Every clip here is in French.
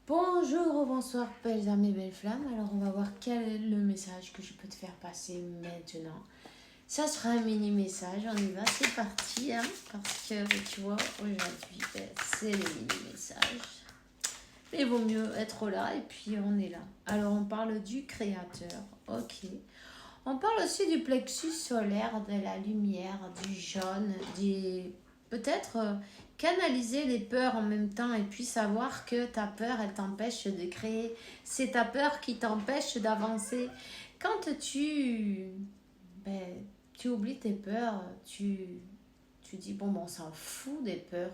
Bonjour, bonsoir, belles âmes et belles flammes. Alors, on va voir quel est le message que je peux te faire passer maintenant. Ça sera un mini message, on y va, c'est parti, hein, parce que tu vois, aujourd'hui, c'est le mini message. Mais il vaut mieux être là et puis on est là. Alors, on parle du créateur, ok. On parle aussi du plexus solaire, de la lumière, du jaune, peut-être canaliser les peurs en même temps et puis savoir que ta peur, elle t'empêche de créer. C'est ta peur qui t'empêche d'avancer. Quand ben, tu oublies tes peurs, tu dis, bon, on s'en fout des peurs.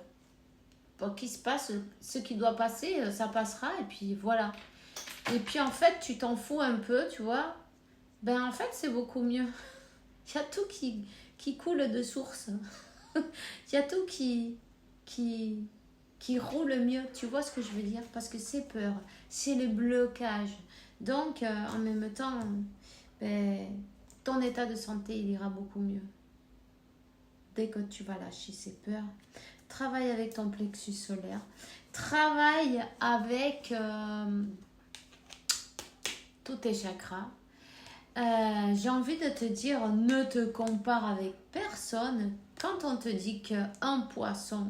Bon, qu'il se passe, ce qui doit passer, ça passera et puis voilà. Et puis en fait, tu t'en fous un peu, tu vois. Ben en fait, c'est beaucoup mieux. Il y a tout qui coule de source. Il y a tout qui, qui roule mieux. Tu vois ce que je veux dire? Parce que c'est peur, c'est le blocage. Donc, en même temps, ben, ton état de santé, il ira beaucoup mieux. Dès que tu vas lâcher ces peurs, travaille avec ton plexus solaire. Travaille avec tous tes chakras. J'ai envie de te dire, ne te compare avec personne. Quand on te dit qu'un poisson,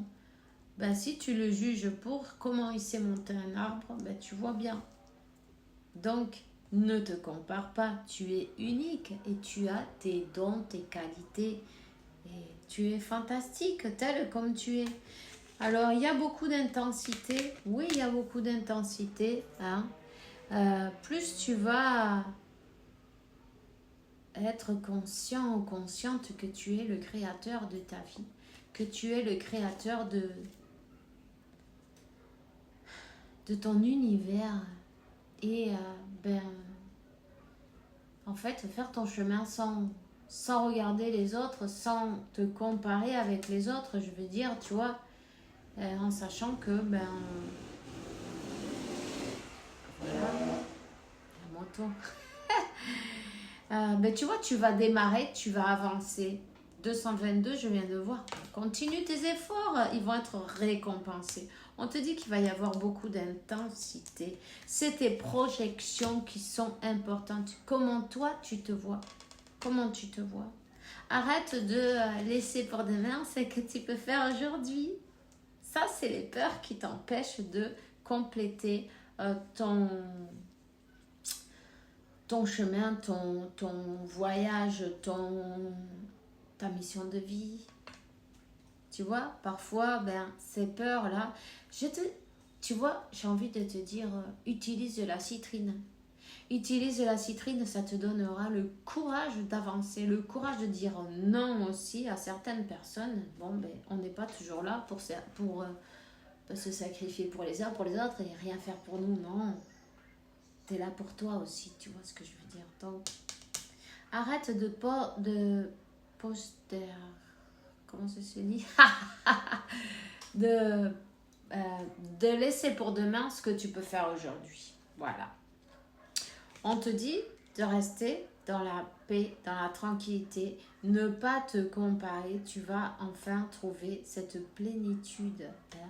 ben, si tu le juges pour comment il s'est monté un arbre, ben, tu vois bien. Donc, ne te compare pas. Tu es unique et tu as tes dons, tes qualités. Et tu es fantastique, tel comme tu es. Alors, il y a beaucoup d'intensité. Oui, il y a beaucoup d'intensité. Hein. Plus tu vas être conscient ou consciente que tu es le créateur de ta vie, que tu es le créateur de ton univers et ben en fait faire ton chemin sans regarder les autres, sans te comparer avec les autres, je veux dire, tu vois, en sachant que ben voilà, la moto. Ben tu vois, tu vas démarrer, tu vas avancer. 222, je viens de voir. Continue tes efforts, ils vont être récompensés. On te dit qu'il va y avoir beaucoup d'intensité. C'est tes projections qui sont importantes. Comment toi tu te vois? Comment tu te vois? Arrête de laisser pour demain ce que tu peux faire aujourd'hui. Ça, c'est les peurs qui t'empêchent de compléter ton chemin, ton voyage, ta mission de vie. Tu vois, parfois, ben, ces peurs-là, tu vois, j'ai envie de te dire, utilise de la citrine. Utilise de la citrine, ça te donnera le courage d'avancer, le courage de dire non aussi à certaines personnes. Bon, ben, on n'est pas toujours là pour se sacrifier pour les uns, pour les autres et rien faire pour nous, non. T'es là pour toi aussi, tu vois ce que je veux dire. Donc, arrête de poster, comment ça se dit de, de laisser pour demain ce que tu peux faire aujourd'hui. Voilà. On te dit de rester dans la paix, dans la tranquillité, ne pas te comparer, tu vas enfin trouver cette plénitude. Hein.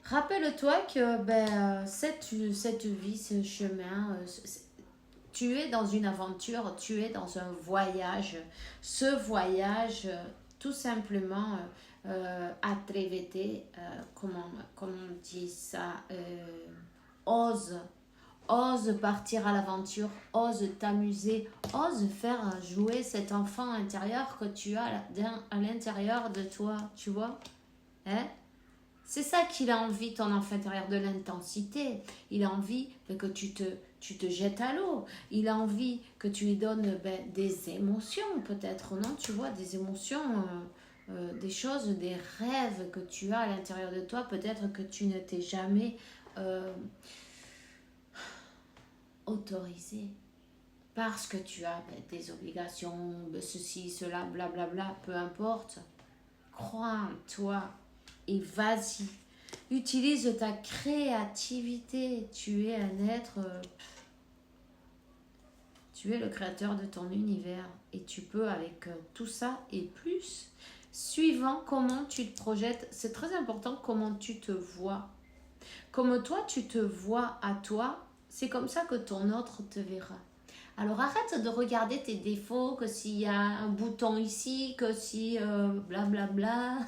Rappelle-toi que cette vie, ce chemin, tu es dans une aventure, tu es dans un voyage. Ce voyage, tout simplement, atrévete, comment on dit ça, ose. Ose partir à l'aventure, ose t'amuser, ose faire jouer cet enfant intérieur que tu as à l'intérieur de toi, tu vois, hein? C'est ça qu'il a envie, ton enfant intérieur, de l'intensité. Il a envie que tu te jettes à l'eau. Il a envie que tu lui donnes des émotions, peut-être, non? Tu vois, des émotions, des choses, des rêves que tu as à l'intérieur de toi. Peut-être que tu ne t'es jamais autorisé. Parce que tu as des obligations, ceci, cela, blablabla, peu importe. Crois en toi et vas-y. Utilise ta créativité. Tu es un être... tu es le créateur de ton univers. Et tu peux avec tout ça et plus. Suivant comment tu te projettes. C'est très important comment tu te vois. Comme toi, tu te vois à toi, c'est comme ça que ton autre te verra. Alors arrête de regarder tes défauts, que s'il y a un bouton ici, que si blablabla.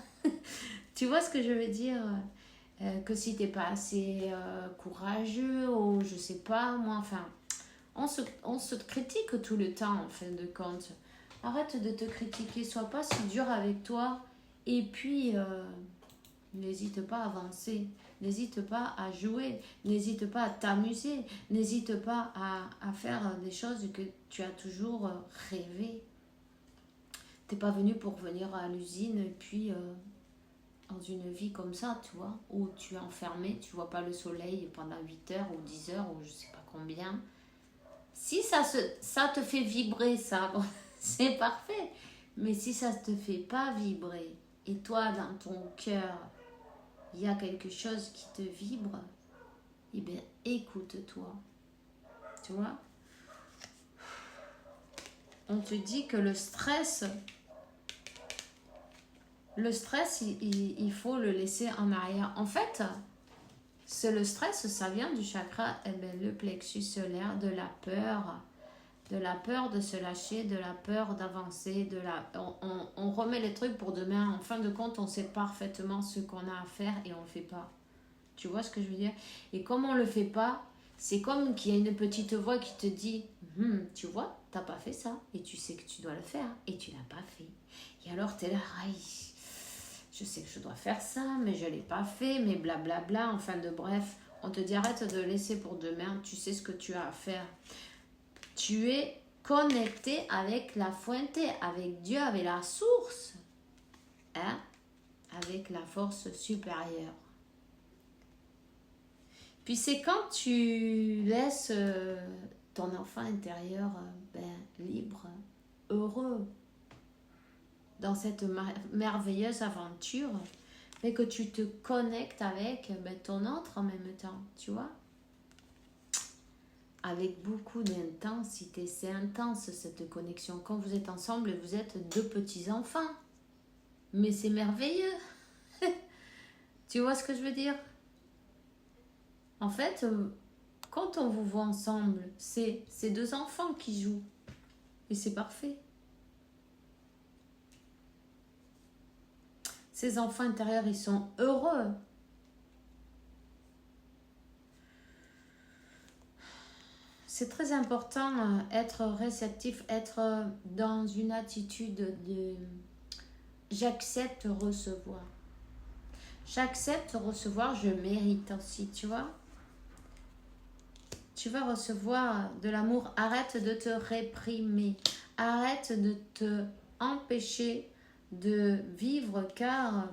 Tu vois ce que je veux dire? Que si t'es pas assez courageux ou je sais pas, moi, enfin, on se critique tout le temps en fin de compte. Arrête de te critiquer, sois pas si dur avec toi et puis n'hésite pas à avancer, n'hésite pas à jouer, n'hésite pas à t'amuser, n'hésite pas à faire des choses que tu as toujours rêvé. T'es pas venu pour venir à l'usine et puis dans une vie comme ça, tu vois, où tu es enfermé, tu vois pas le soleil pendant 8 heures ou 10 heures ou je sais pas combien. Si ça te fait vibrer, ça, c'est parfait. Mais si ça te fait pas vibrer et toi, dans ton cœur, il y a quelque chose qui te vibre, eh bien, écoute-toi. Tu vois? On te dit que le stress, il faut le laisser en arrière. En fait, c'est le stress, ça vient du chakra, eh bien, le plexus solaire, de la peur de se lâcher, de la peur d'avancer, on remet les trucs pour demain. En fin de compte, on sait parfaitement ce qu'on a à faire et on ne le fait pas. Tu vois ce que je veux dire? Et comme on ne le fait pas, c'est comme qu'il y a une petite voix qui te dit tu vois, t'as pas fait ça et tu sais que tu dois le faire et tu l'as pas fait. Et alors tu es là, aïe, je sais que je dois faire ça, mais je l'ai pas fait, mais blablabla. Enfin de bref, on te dit arrête de laisser pour demain, tu sais ce que tu as à faire. Tu es connecté avec la fuente, avec Dieu, avec la source, hein? Avec la force supérieure. Puis c'est quand tu laisses ton enfant intérieur libre, heureux, dans cette merveilleuse aventure, mais que tu te connectes avec ton autre en même temps, tu vois? Avec beaucoup d'intensité. C'est intense cette connexion. Quand vous êtes ensemble, vous êtes deux petits-enfants. Mais c'est merveilleux. Tu vois ce que je veux dire? En fait, quand on vous voit ensemble, c'est deux enfants qui jouent. Et c'est parfait. Ces enfants intérieurs, ils sont heureux. C'est très important être réceptif, être dans une attitude de j'accepte recevoir. J'accepte recevoir, je mérite aussi, tu vois. Tu vas recevoir de l'amour. Arrête de te réprimer. Arrête de te empêcher de vivre car,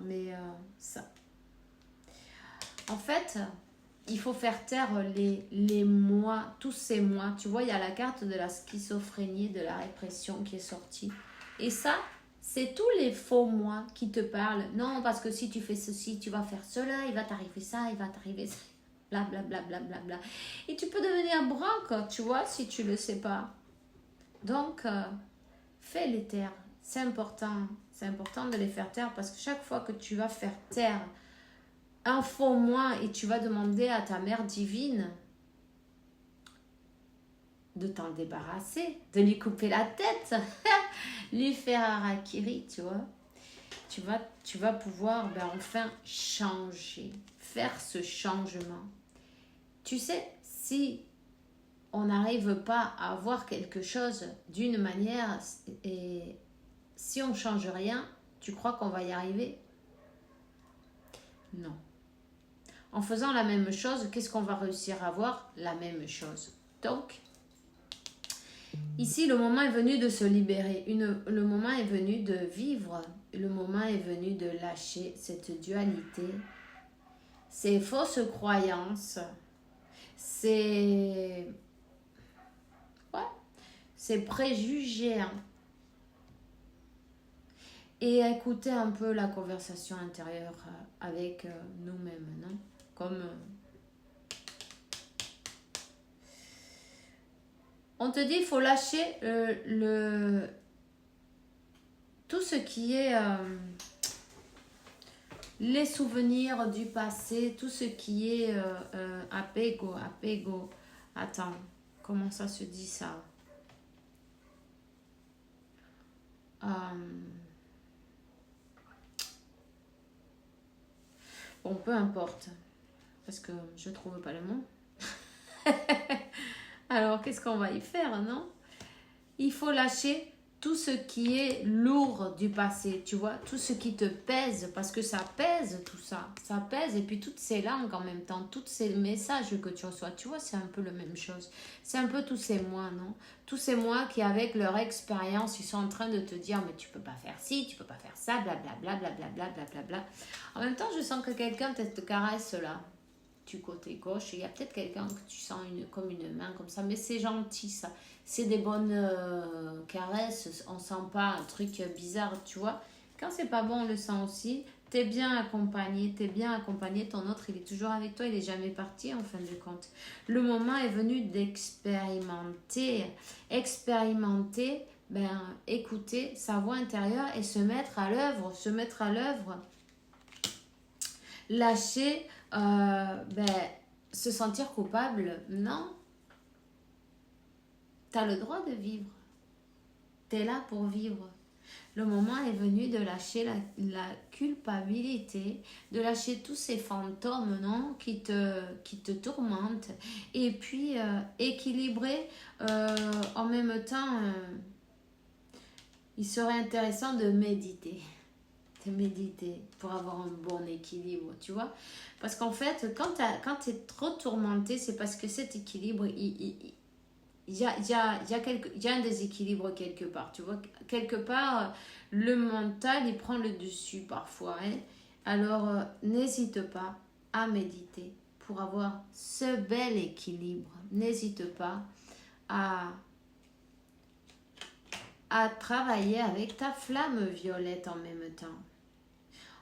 ça. En fait, il faut faire taire les moi, tous ces moi. Tu vois, il y a la carte de la schizophrénie, de la répression qui est sortie. Et ça, c'est tous les faux moi qui te parlent. Non, parce que si tu fais ceci, tu vas faire cela, il va t'arriver ça, il va t'arriver ça. Blablabla. Bla, bla, bla, bla. Et tu peux devenir branque, tu vois, si tu ne le sais pas. Donc, fais les taire. C'est important. C'est important de les faire taire parce que chaque fois que tu vas faire taire un faux moi et tu vas demander à ta mère divine de t'en débarrasser, de lui couper la tête, lui faire harakiri, tu vois. Tu vas pouvoir enfin changer, faire ce changement. Tu sais, si on n'arrive pas à voir quelque chose d'une manière et si on ne change rien, tu crois qu'on va y arriver? Non. En faisant la même chose, qu'est-ce qu'on va réussir à voir? La même chose. Donc, ici, le moment est venu de se libérer. Le moment est venu de vivre. Le moment est venu de lâcher cette dualité, ces fausses croyances, ces préjugés. Et écouter un peu la conversation intérieure avec nous-mêmes, non? Comme on te dit, il faut lâcher tout ce qui est les souvenirs du passé, tout ce qui est apego, apego. Attends, comment ça se dit ça? Euh, Bon, peu importe, parce que je trouve pas le mot. Alors, qu'est-ce qu'on va y faire, non? Il faut lâcher tout ce qui est lourd du passé, tu vois, tout ce qui te pèse, parce que ça pèse tout ça, ça pèse, et puis toutes ces langues en même temps, tous ces messages que tu reçois, tu vois, c'est un peu la même chose, c'est un peu tous ces mois, non? Tous ces mois qui, avec leur expérience, ils sont en train de te dire, mais tu peux pas faire ci, tu peux pas faire ça, blablabla, blablabla, blablabla. En même temps, je sens que quelqu'un te caresse là, du côté gauche, il y a peut-être quelqu'un que tu sens comme une main comme ça, mais c'est gentil ça, c'est des bonnes caresses, on sent pas un truc bizarre, tu vois. Quand c'est pas bon, on le sent aussi. T'es bien accompagné, ton autre il est toujours avec toi, il est jamais parti en fin de compte. Le moment est venu expérimenter, ben écouter sa voix intérieure et se mettre à l'œuvre, lâcher, ben, se sentir coupable, non. Tu as le droit de vivre. Tu es là pour vivre. Le moment est venu de lâcher la culpabilité, de lâcher tous ces fantômes, non, qui te tourmentent. Et puis, équilibrer en même temps, il serait intéressant de méditer. De méditer pour avoir un bon équilibre, tu vois. Parce qu'en fait, quand tu es trop tourmenté, c'est parce que cet équilibre, il y a un déséquilibre quelque part, tu vois. Quelque part, le mental, il prend le dessus parfois. Hein. Alors, n'hésite pas à méditer pour avoir ce bel équilibre. N'hésite pas à, à travailler avec ta flamme violette en même temps.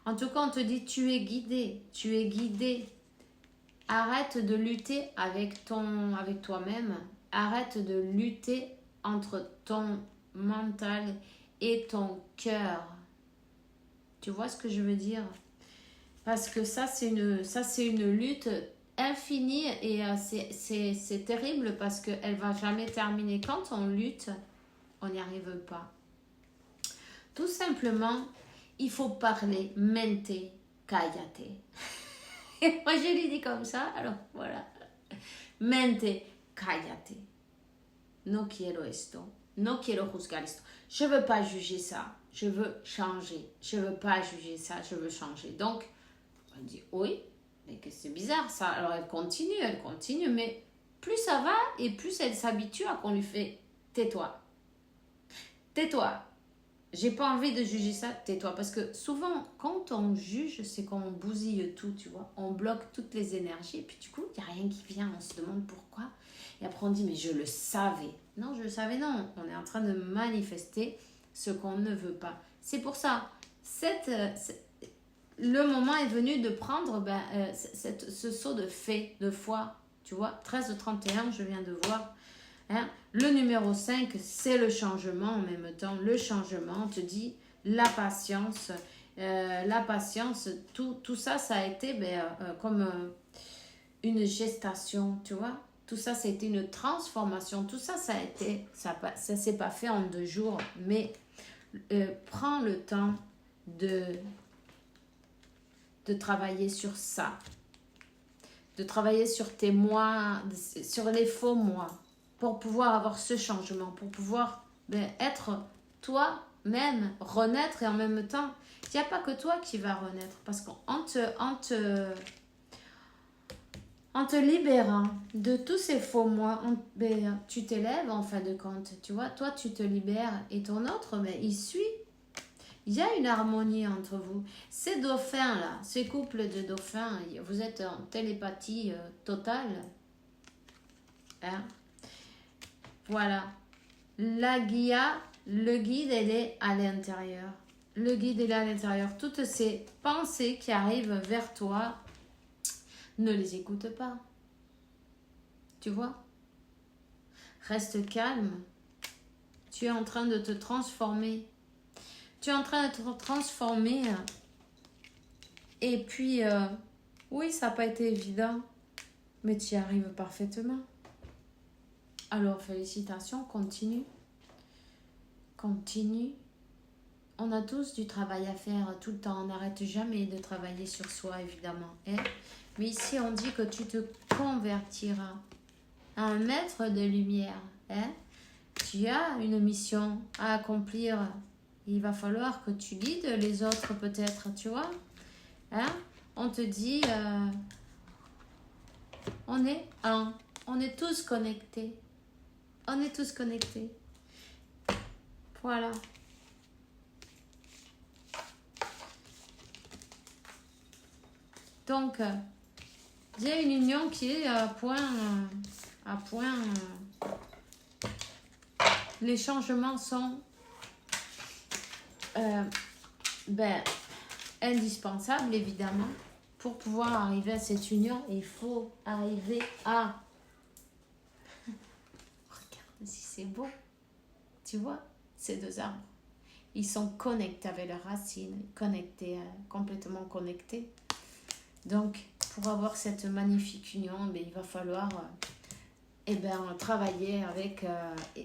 En tout cas, on te dit, tu es guidé, tu es guidé. Arrête de lutter avec toi-même. Arrête de lutter entre ton mental et ton cœur. Tu vois ce que je veux dire? Parce que ça, c'est une lutte infinie et c'est terrible parce qu'elle va jamais terminer. Quand on lutte, on n'y arrive pas. Tout simplement, il faut parler, mente, cállate. Moi, je lui dis comme ça, alors voilà. Mente, cállate. No quiero esto. No quiero juzgar esto. Je ne veux pas juger ça. Je veux changer. Je ne veux pas juger ça. Je veux changer. Donc, on dit oui, mais que c'est bizarre ça. Alors, elle continue, mais plus ça va et plus elle s'habitue à qu'on lui fait tais-toi. Tais-toi. J'ai pas envie de juger ça, tais-toi. Parce que souvent, quand on juge, c'est qu'on bousille tout, tu vois. On bloque toutes les énergies. Et puis du coup, il n'y a rien qui vient. On se demande pourquoi. Et après, on dit, mais je le savais. Non, je le savais, non. On est en train de manifester ce qu'on ne veut pas. C'est pour ça, le moment est venu de prendre ce saut de fait, de foi. Tu vois, 13h31, je viens de voir. Hein? Le numéro 5, c'est le changement en même temps. Le changement te dit la patience. Tout ça, ça a été comme une gestation, tu vois. Tout ça, ça a été une transformation. Tout ça, ça s'est pas fait en 2 jours. Mais prends le temps de travailler sur ça. De travailler sur tes mois, sur les faux mois. Pour pouvoir avoir ce changement, pour pouvoir être toi-même, renaître et en même temps, il n'y a pas que toi qui vas renaître parce qu'en te libérant de tous ces faux moi, tu t'élèves en fin de compte, tu vois, toi tu te libères et ton autre, il suit. Il y a une harmonie entre vous. Ces dauphins-là, ces couples de dauphins, vous êtes en télépathie totale. Hein? Voilà. Le guide, elle est à l'intérieur. Le guide, elle est à l'intérieur. Toutes ces pensées qui arrivent vers toi, ne les écoute pas. Tu vois? Reste calme. Tu es en train de te transformer. Tu es en train de te transformer Et puis, oui, ça n'a pas été évident, mais tu y arrives parfaitement. Alors, félicitations, continue. Continue. On a tous du travail à faire tout le temps. On n'arrête jamais de travailler sur soi, évidemment. Hein? Mais ici, on dit que tu te convertiras à un maître de lumière. Hein? Tu as une mission à accomplir. Il va falloir que tu guides les autres peut-être, tu vois. Hein? On te dit, on est un. On est tous connectés. On est tous connectés. Voilà. Donc, il y a une union qui est à point. Les changements sont indispensables, évidemment. Pour pouvoir arriver à cette union, il faut arriver à... Regarde si c'est beau. Tu vois, ces deux arbres. Ils sont connectés avec leurs racines, connectés, complètement connectés. Donc, pour avoir cette magnifique union, il va falloir travailler avec,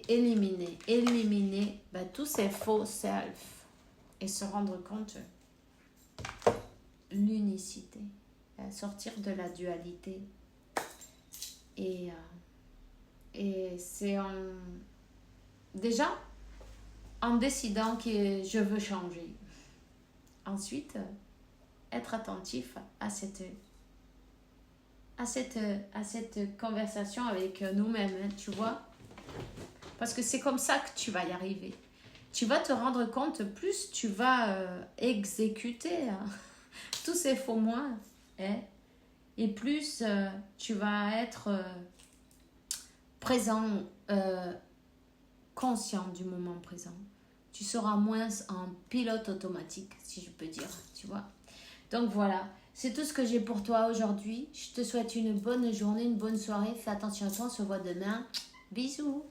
éliminer tous ces faux self et se rendre compte l'unicité, sortir de la dualité. Et c'est déjà en décidant que je veux changer. Ensuite, être attentif à cette conversation avec nous-mêmes, hein, tu vois. Parce que c'est comme ça que tu vas y arriver. Tu vas te rendre compte, plus tu vas exécuter tous ces faux mois, hein, et plus tu vas être présent, conscient du moment présent. Tu seras moins en pilote automatique, si je peux dire, tu vois. Donc voilà, c'est tout ce que j'ai pour toi aujourd'hui. Je te souhaite une bonne journée, une bonne soirée. Fais attention à toi, on se voit demain. Bisous.